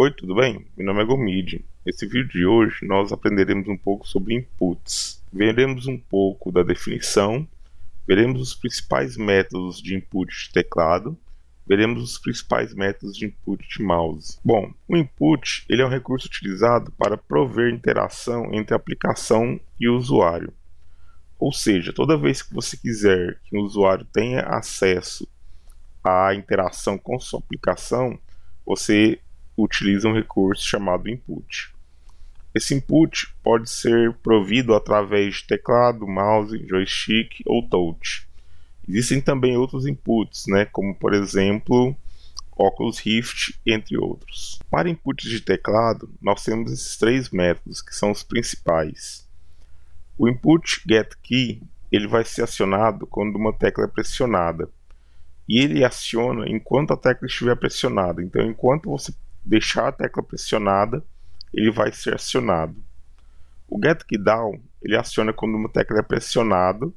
Oi, tudo bem? Meu nome é Gomide. Nesse vídeo de hoje nós aprenderemos um pouco sobre inputs. Veremos um pouco da definição, veremos os principais métodos de input de teclado, veremos os principais métodos de input de mouse. Bom, o input ele é um recurso utilizado para prover interação entre a aplicação e o usuário. Ou seja, toda vez que você quiser que o usuário tenha acesso à interação com sua aplicação, você utiliza um recurso chamado input. Esse input pode ser provido através de teclado, mouse, joystick ou touch. Existem também outros inputs, como por exemplo Oculus Rift, entre outros. Para inputs de teclado, nós temos esses três métodos que são os principais. O input getKey ele vai ser acionado quando uma tecla é pressionada. E ele aciona enquanto a tecla estiver pressionada. Então, enquanto você deixar a tecla pressionada, ele vai ser acionado. O getKeyDown ele aciona quando uma tecla é pressionada.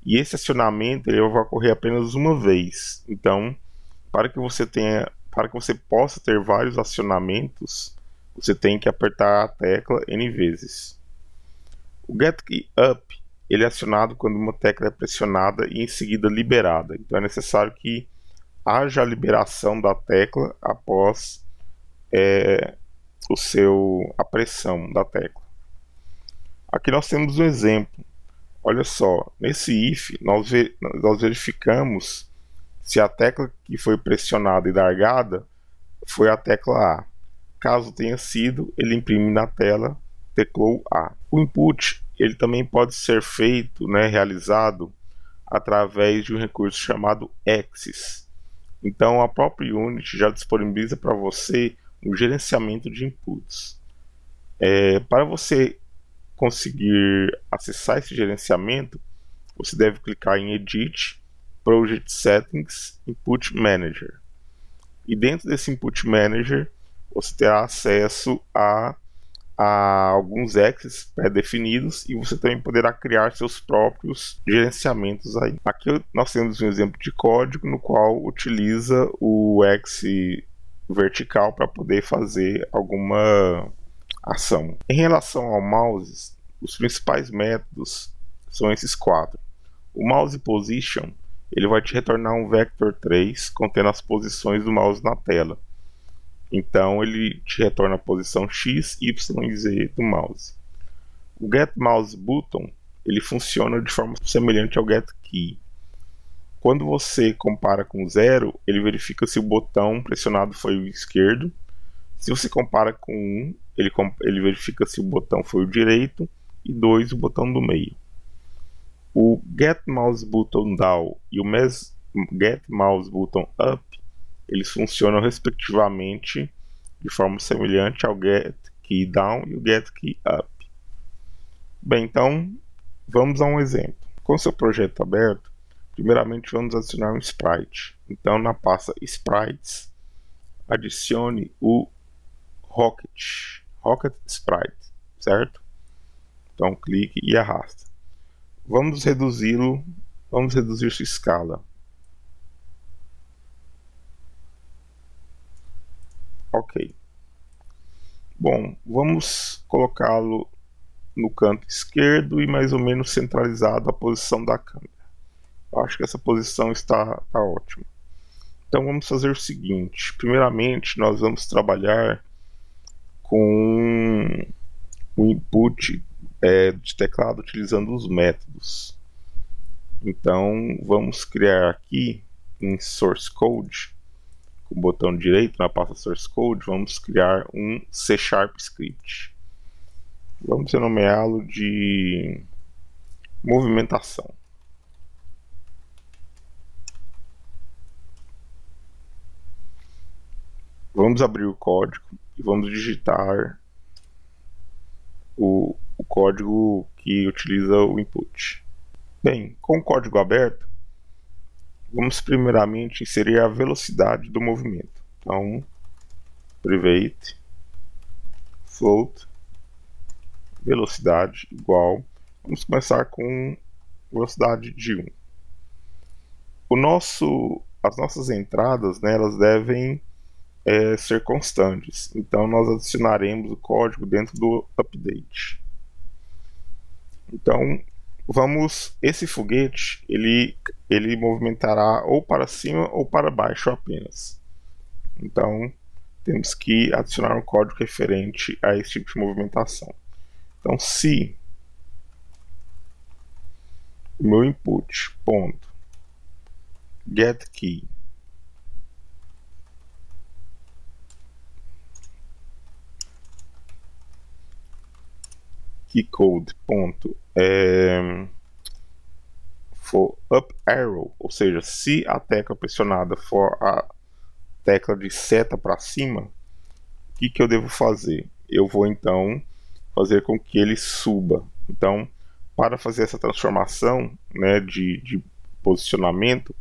E esse acionamento ele vai ocorrer apenas uma vez. Então, para que você possa ter vários acionamentos, você tem que apertar a tecla N vezes. O getKeyUp ele é acionado quando uma tecla é pressionada e em seguida liberada. Então é necessário que haja a liberação da tecla após a pressão da tecla. Aqui nós temos um exemplo. Olha só, nesse if nós verificamos se a tecla que foi pressionada e largada foi a tecla A. Caso tenha sido, ele imprime na tela teclou A. O input ele também pode ser feito, realizado através de um recurso chamado Axis. Então a própria Unity já disponibiliza para você o gerenciamento de inputs. Para você conseguir acessar esse gerenciamento, você deve clicar em Edit, Project Settings, Input Manager. E dentro desse Input Manager, você terá acesso a alguns axes pré-definidos e você também poderá criar seus próprios gerenciamentos aí. Aqui nós temos um exemplo de código no qual utiliza o axis vertical para poder fazer alguma ação. Em relação ao mouse, os principais métodos são esses quatro. O mouse position ele vai te retornar um vector 3 contendo as posições do mouse na tela. Então ele te retorna a posição X, Y e Z do mouse. O getMouseButton ele funciona de forma semelhante ao getKey. Quando você compara com 0, ele verifica se o botão pressionado foi o esquerdo. Se você compara com 1, ele verifica se o botão foi o direito. E 2, o botão do meio. O getMouseButtonDown e o getMouseButtonUp eles funcionam respectivamente de forma semelhante ao getKeyDown e o getKeyUp. Bem, então vamos a um exemplo. Com seu projeto aberto, primeiramente vamos adicionar um sprite. Então na pasta Sprites, adicione o Rocket Sprite, certo? Então clique e arrasta. Vamos reduzir sua escala. Ok. Bom, vamos colocá-lo no canto esquerdo e mais ou menos centralizado a posição da câmera. Eu acho que essa posição está ótima. Então vamos fazer o seguinte. Primeiramente nós vamos trabalhar com o input de teclado utilizando os métodos. Então vamos criar aqui em Source Code, com o botão direito na pasta Source Code, vamos criar um C# script. Vamos renomeá-lo de movimentação. Vamos abrir o código e vamos digitar o código que utiliza o input. Bem, com o código aberto, vamos primeiramente inserir a velocidade do movimento. Então, private float velocidade igual. Vamos começar com velocidade de 1. As nossas entradas, elas devem ser constantes. Então nós adicionaremos o código dentro do update. Então esse foguete ele movimentará ou para cima ou para baixo apenas. Então temos que adicionar um código referente a esse tipo de movimentação. Então se o meu input ponto get key keycode ponto for up arrow, ou seja, se a tecla pressionada for a tecla de seta para cima, o que eu devo fazer? Eu vou então fazer com que ele suba. Então, para fazer essa transformação, né, de posicionamento,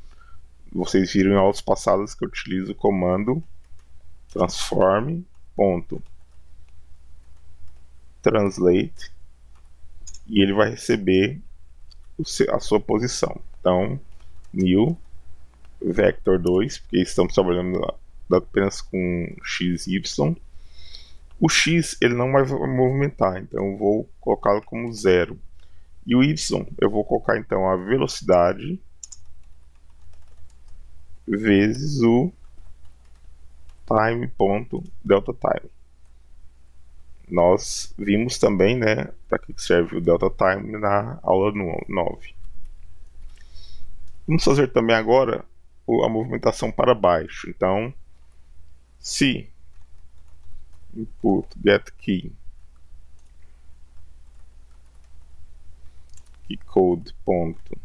vocês viram em aulas passadas que eu utilizo o comando transform.translate e ele vai receber a sua posição. Então, new vector 2, porque estamos trabalhando apenas com x e y. O x ele não vai movimentar, então eu vou colocá-lo como 0. E o y eu vou colocar então a velocidade vezes o time.deltaTime. Nós vimos também, né, para que serve o deltaTime na aula 9. Vamos fazer também agora a movimentação para baixo. Então, se input get key keycode ponto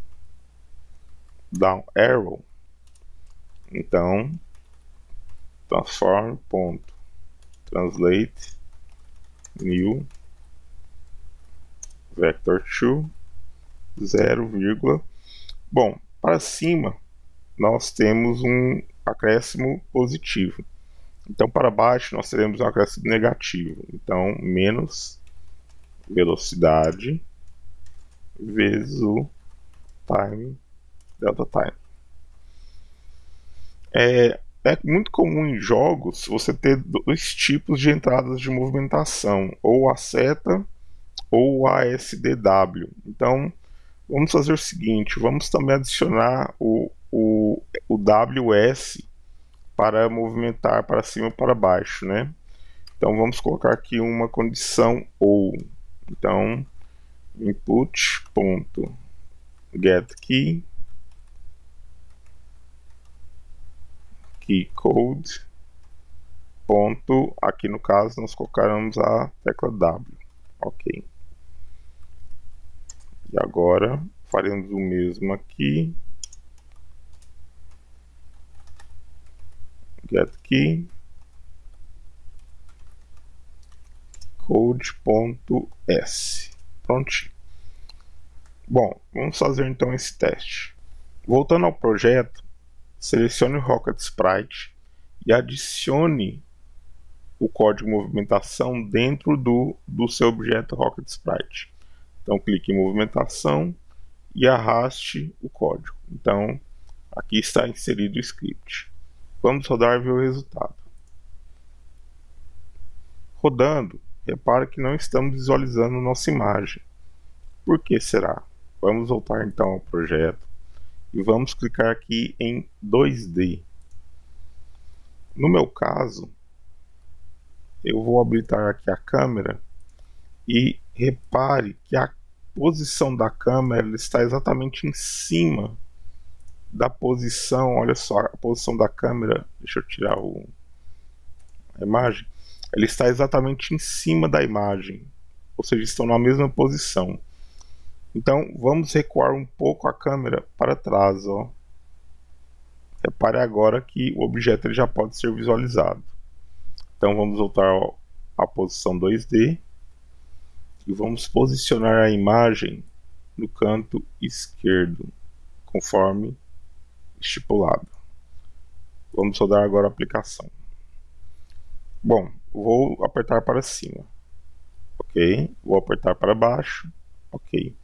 down arrow, então transform ponto translate new vector 2 0, bom, para cima nós temos um acréscimo positivo. Então para baixo nós teremos um acréscimo negativo. Então menos velocidade vezes o deltaTime. É muito comum em jogos você ter dois tipos de entradas de movimentação, ou a seta ou a SDW. Então vamos fazer o seguinte, vamos também adicionar o WS para movimentar para cima ou para baixo, né? Então vamos colocar aqui uma condição ou. Então input.getKey keycode ponto, aqui no caso nós colocaremos a tecla W, ok. E agora faremos o mesmo aqui, getKey code.s. Prontinho. Bom, vamos fazer então esse teste. Voltando ao projeto, selecione o Rocket Sprite e adicione o código de movimentação dentro do seu objeto Rocket Sprite. Então clique em movimentação e arraste o código. Então aqui está inserido o script. Vamos rodar e ver o resultado. Rodando, repara que não estamos visualizando nossa imagem. Por que será? Vamos voltar então ao projeto e vamos clicar aqui em 2D. No meu caso, eu vou habilitar aqui a câmera e repare que a posição da câmera está exatamente em cima da posição, olha só, a posição da câmera, deixa eu tirar a imagem, ele está exatamente em cima da imagem, ou seja, estão na mesma posição. Então vamos recuar um pouco a câmera para trás, ó. Repare agora que o objeto ele já pode ser visualizado. Então vamos voltar à posição 2D e vamos posicionar a imagem no canto esquerdo, conforme estipulado. Vamos rodar agora a aplicação. Bom, vou apertar para cima, ok. Vou apertar para baixo, ok.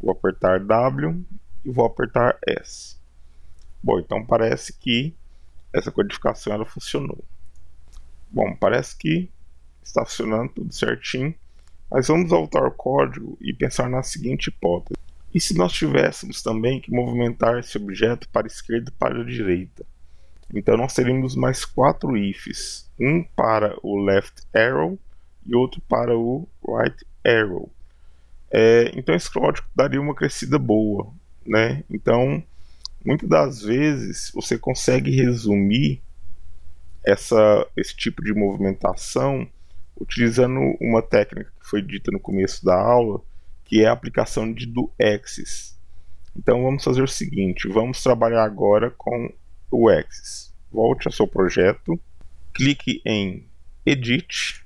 Vou apertar W e vou apertar S. Bom, então parece que essa codificação ela funcionou. Bom, parece que está funcionando tudo certinho, mas vamos voltar ao código e pensar na seguinte hipótese. E se nós tivéssemos também que movimentar esse objeto para a esquerda e para a direita? Então nós teríamos mais 4 ifs, um para o left arrow e outro para o right arrow. Então esse código daria uma crescida boa, né? Então muitas das vezes você consegue resumir esse tipo de movimentação utilizando uma técnica que foi dita no começo da aula, que é a aplicação do axis. Então vamos fazer o seguinte, vamos trabalhar agora com o axis. Volte ao seu projeto, clique em Edit,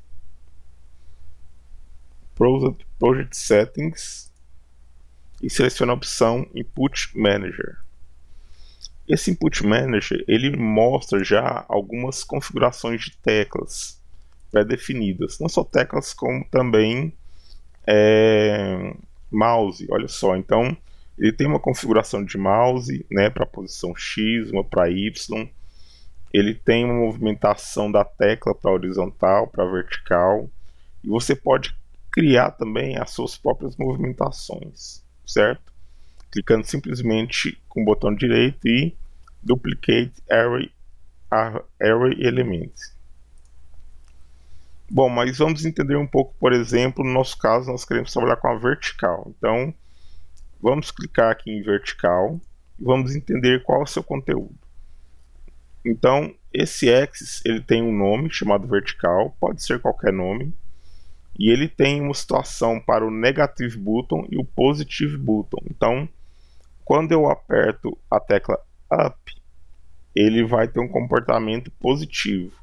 Project Settings e selecione a opção Input Manager. Esse Input Manager ele mostra já algumas configurações de teclas pré-definidas, não só teclas como também mouse. Olha só, então ele tem uma configuração de mouse, né, para a posição X, uma para Y. Ele tem uma movimentação da tecla para horizontal, para vertical, e você pode criar também as suas próprias movimentações, certo? Clicando simplesmente com o botão direito e Duplicate Array Element. Bom, mas vamos entender um pouco, por exemplo, no nosso caso nós queremos trabalhar com a vertical. Então, vamos clicar aqui em vertical e vamos entender qual é o seu conteúdo. Então, esse axis ele tem um nome chamado vertical, pode ser qualquer nome, e ele tem uma situação para o negative button e o positive button. Então, quando eu aperto a tecla up, ele vai ter um comportamento positivo.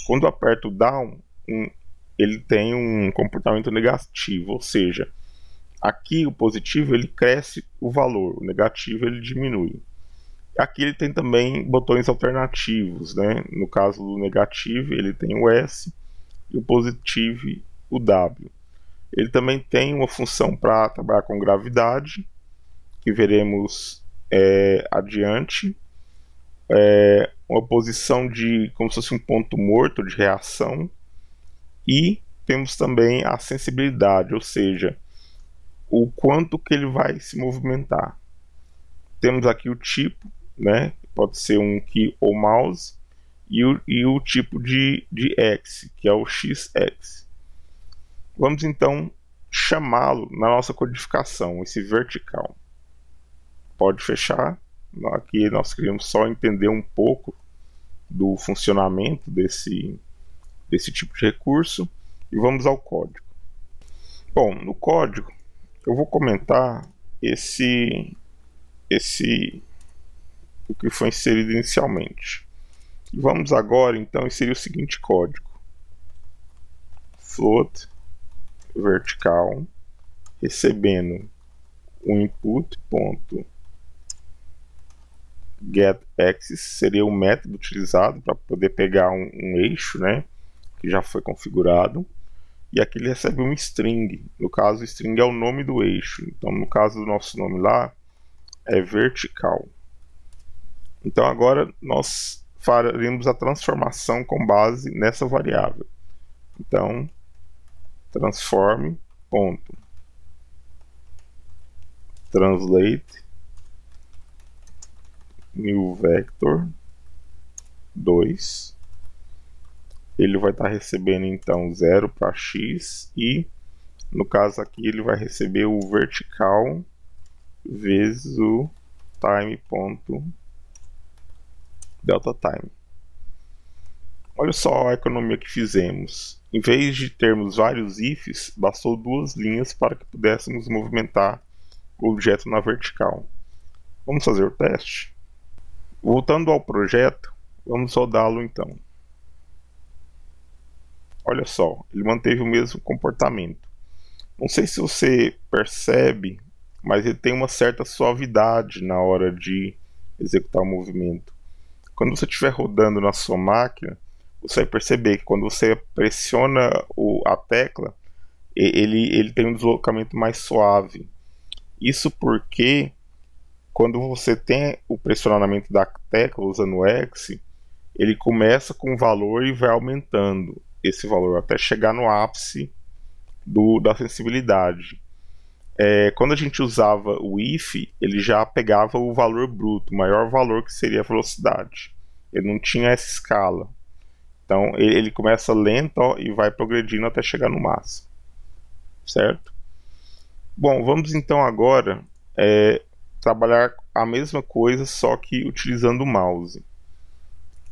Quando eu aperto down, ele tem um comportamento negativo, ou seja, aqui o positivo ele cresce o valor, o negativo ele diminui. Aqui ele tem também botões alternativos, né? No caso do negativo ele tem o S e o positivo o W. Ele também tem uma função para trabalhar com gravidade, que veremos adiante. Uma posição de como se fosse um ponto morto de reação. E temos também a sensibilidade, ou seja, o quanto que ele vai se movimentar. Temos aqui o tipo, né? Pode ser um key ou mouse, e o tipo de X, que é o XX. Vamos então chamá-lo na nossa codificação, esse vertical. Pode fechar. Aqui nós queremos só entender um pouco do funcionamento desse tipo de recurso e vamos ao código. Bom, no código eu vou comentar o que foi inserido inicialmente. E vamos agora então inserir o seguinte código: float vertical recebendo o input ponto getAxis, seria o método utilizado para poder pegar um eixo, né, que já foi configurado, e aqui ele recebe um string. No caso, o string é o nome do eixo. Então, no caso do nosso nome lá, é vertical. Então, agora nós faremos a transformação com base nessa variável. Então, transform ponto translate new vector 2. Ele vai estar recebendo então 0 para x, e no caso aqui ele vai receber o vertical vezes o time.delta time. Olha só a economia que fizemos. Em vez de termos vários ifs, bastou 2 linhas para que pudéssemos movimentar o objeto na vertical. Vamos fazer o teste. Voltando ao projeto, vamos rodá-lo então. Olha só, ele manteve o mesmo comportamento. Não sei se você percebe, mas ele tem uma certa suavidade na hora de executar o movimento. Quando você estiver rodando na sua máquina, você vai perceber que quando você pressiona a tecla, ele tem um deslocamento mais suave. Isso porque quando você tem o pressionamento da tecla usando o X, ele começa com um valor e vai aumentando esse valor até chegar no ápice da sensibilidade. Quando a gente usava o if, ele já pegava o valor bruto, o maior valor, que seria a velocidade. Ele não tinha essa escala. Então ele começa lento, ó, e vai progredindo até chegar no máximo. Certo? Bom, vamos então agora trabalhar a mesma coisa, só que utilizando o mouse.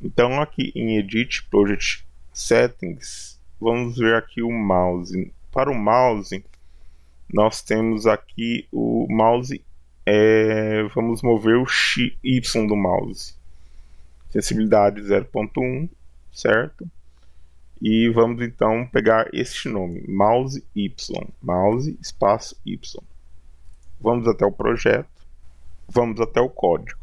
Então aqui em Edit, Project Settings, vamos ver aqui o mouse. Para o mouse, nós temos aqui o mouse, vamos mover o Y do mouse. Sensibilidade 0.1, certo? E vamos então pegar este nome, mouse Y, mouse espaço Y. Vamos até o projeto, vamos até o código.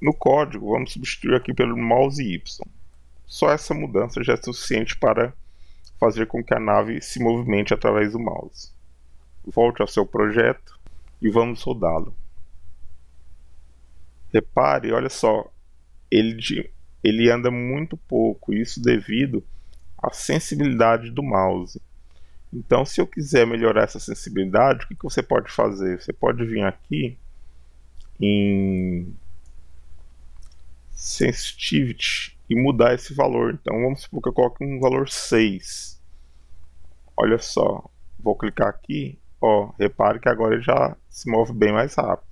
No código, vamos substituir aqui pelo mouse Y. Só essa mudança já é suficiente para fazer com que a nave se movimente através do mouse. Volte ao seu projeto e vamos rodá-lo. Repare, olha só, ele anda muito pouco, isso devido à sensibilidade do mouse. Então, se eu quiser melhorar essa sensibilidade, o que você pode fazer? Você pode vir aqui em Sensitivity e mudar esse valor. Então vamos supor que eu coloque um valor 6. Olha só, vou clicar aqui, ó, repare que agora ele já se move bem mais rápido,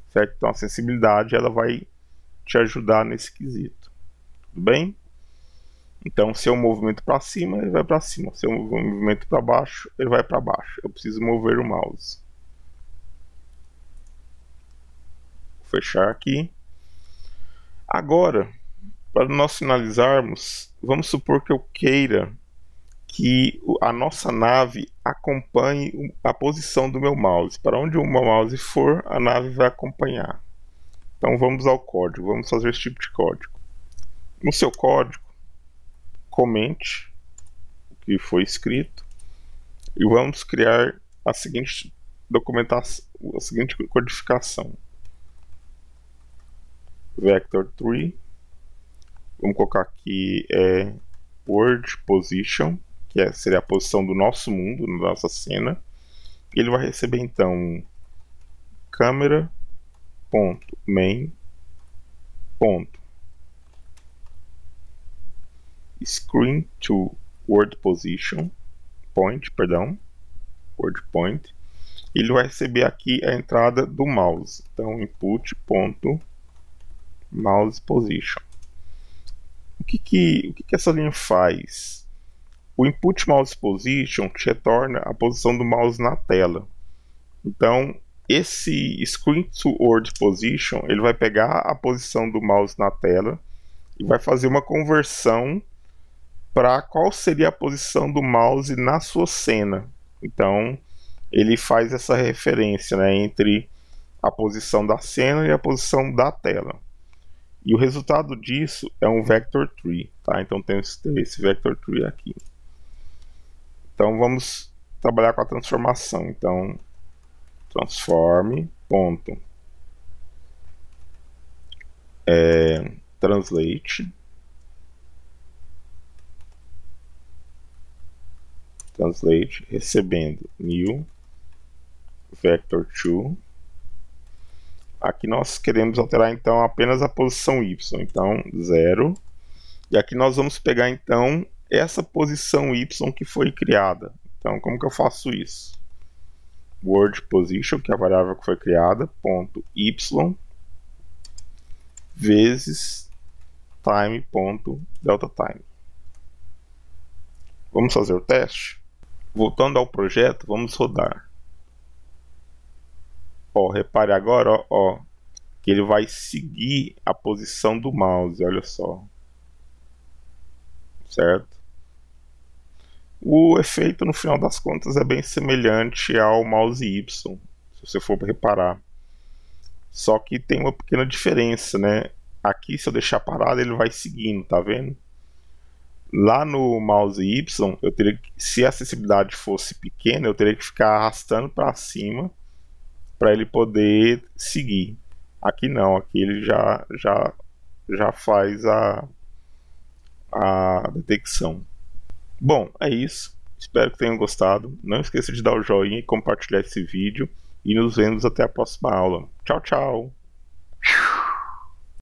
certo? Então a sensibilidade ela vai te ajudar nesse quesito, tudo bem? Então se é um movimento para cima, ele vai para cima, se é um movimento para baixo, ele vai para baixo. Eu preciso mover o mouse. Vou fechar aqui. Agora, para nós finalizarmos, vamos supor que eu queira que a nossa nave acompanhe a posição do meu mouse. Para onde o meu mouse for, a nave vai acompanhar. Então vamos ao código, vamos fazer esse tipo de código. No seu código, comente o que foi escrito e vamos criar a seguinte documentação, a seguinte codificação. Vector3, vamos colocar aqui World Position, que seria a posição do nosso mundo, da nossa cena. Ele vai receber então camera.main. Screen to World Position Point, Word Point. Ele vai receber aqui a entrada do mouse. Então input.mouse position. O que essa linha faz? O input mouse position te retorna a posição do mouse na tela. Então esse screen to word position ele vai pegar a posição do mouse na tela e vai fazer uma conversão para qual seria a posição do mouse na sua cena. Então ele faz essa referência, né, entre a posição da cena e a posição da tela. E o resultado disso é um vector tree, tá? Então temos esse vector tree aqui. Então vamos trabalhar com a transformação. Então transforme ponto translate recebendo new vector2. Aqui nós queremos alterar então apenas a posição y, então 0. E aqui nós vamos pegar então essa posição y que foi criada. Então como que eu faço isso? Word position, que é a variável que foi criada, ponto y vezes time ponto delta time. Vamos fazer o teste. Voltando ao projeto, vamos rodar. Ó, repare agora, ó, que ele vai seguir a posição do mouse, olha só. Certo? O efeito, no final das contas, é bem semelhante ao mouse Y, se você for reparar. Só que tem uma pequena diferença, né? Aqui, se eu deixar parado, ele vai seguindo, tá vendo? Lá no mouse Y, eu teria que, se a acessibilidade fosse pequena, eu teria que ficar arrastando para cima para ele poder seguir. Aqui não, aqui ele já já faz a detecção. Bom, é isso. Espero que tenham gostado. Não esqueça de dar o joinha e compartilhar esse vídeo. E nos vemos até a próxima aula. Tchau, tchau!